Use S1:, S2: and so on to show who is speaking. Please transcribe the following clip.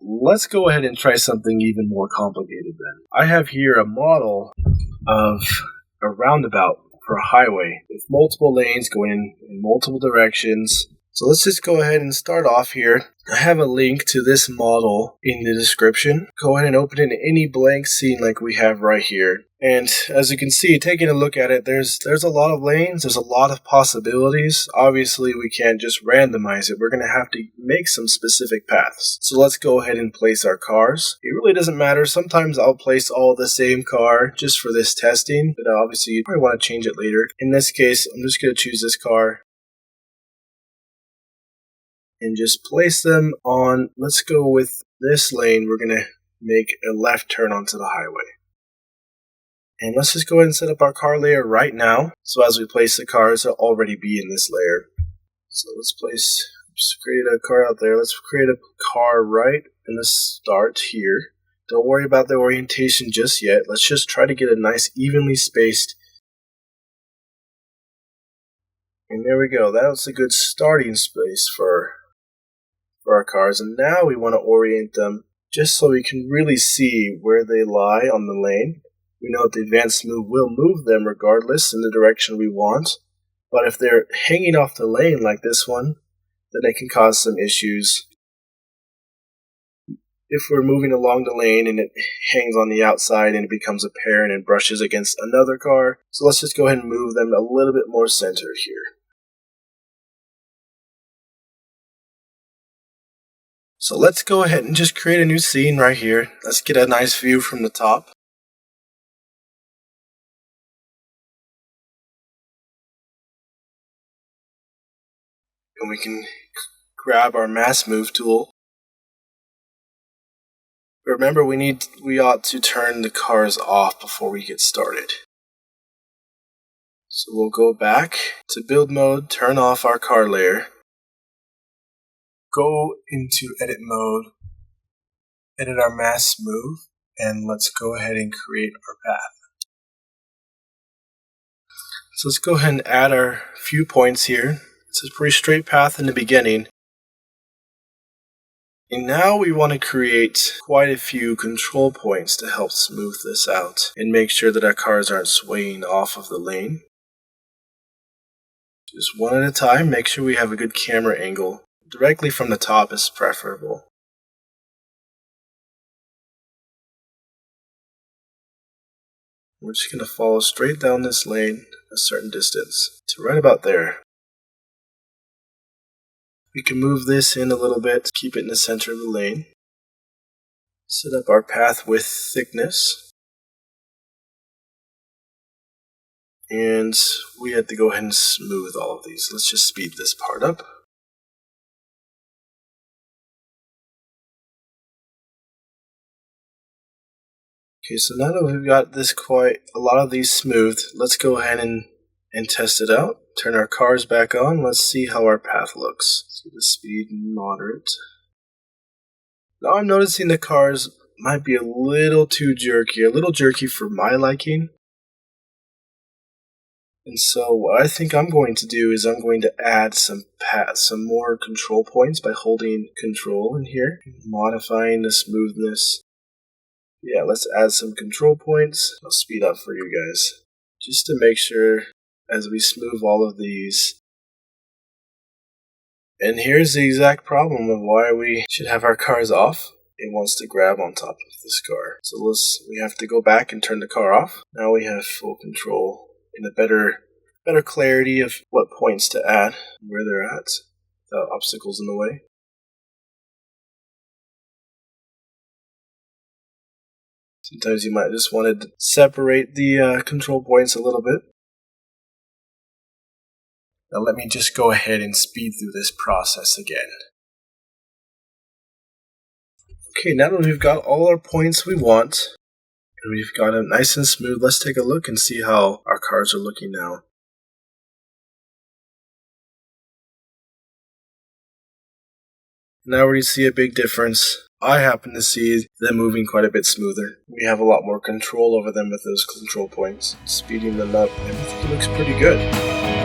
S1: let's go ahead and try something even more complicated then. I have here a model of a roundabout for a highway with multiple lanes going in multiple directions. So let's just go ahead and start off here. I have a link to this model in the description. Go ahead and open it in any blank scene like we have right here. And as you can see, taking a look at it, there's a lot of lanes, there's a lot of possibilities. Obviously, we can't just randomize it. We're going to have to make some specific paths. So let's go ahead and place our cars. It really doesn't matter. Sometimes I'll place all the same car just for this testing, but obviously you probably want to change it later. In this case, I'm just going to choose this car and just place them on, let's go with this lane. We're going to make a left turn onto the highway. And let's just go ahead and set up our car layer right now. So as we place the cars, they'll already be in this layer. So let's create a car out there. Let's create a car right in the start here. Don't worry about the orientation just yet. Let's just try to get a nice evenly spaced. And there we go. That was a good starting space for our cars. And now we want to orient them just so we can really see where they lie on the lane. We know that the advanced move will move them regardless in the direction we want, but if they're hanging off the lane like this one, then it can cause some issues. If we're moving along the lane and it hangs on the outside and it becomes apparent and brushes against another car, so let's just go ahead and move them a little bit more centered here. So let's go ahead and just create a new scene right here. Let's get a nice view from the top. And we can grab our mass move tool. Remember, we ought to turn the cars off before we get started. So we'll go back to build mode, turn off our car layer, go into edit mode, edit our mass move, and let's go ahead and create our path. So let's go ahead and add our few points here. It's a pretty straight path in the beginning. And now we want to create quite a few control points to help smooth this out and make sure that our cars aren't swaying off of the lane. Just one at a time, make sure we have a good camera angle. Directly from the top is preferable. We're just going to follow straight down this lane a certain distance to right about there. We can move this in a little bit, keep it in the center of the lane. Set up our path with thickness. And we have to go ahead and smooth all of these. Let's just speed this part up. Okay, so now that we've got this quite a lot of these smooth, let's go ahead and test it out. Turn our cars back on. Let's see how our path looks. See the speed moderate. Now I'm noticing the cars might be a little too jerky, a little jerky for my liking. And so what I think I'm going to do is I'm going to add some more control points by holding control in here, modifying the smoothness. Yeah, let's add some control points. I'll speed up for you guys, just to make sure as we smooth all of these. And here's the exact problem of why we should have our cars off. It wants to grab on top of this car. So we have to go back and turn the car off. Now we have full control and a better clarity of what points to add, where they're at, without obstacles in the way. Sometimes you might just want to separate the control points a little bit. Now let me just go ahead and speed through this process again. Okay, now that we've got all our points we want, and we've got it nice and smooth, let's take a look and see how our cars are looking now. Now we see a big difference. I happen to see them moving quite a bit smoother. We have a lot more control over them with those control points. Speeding them up, everything looks pretty good.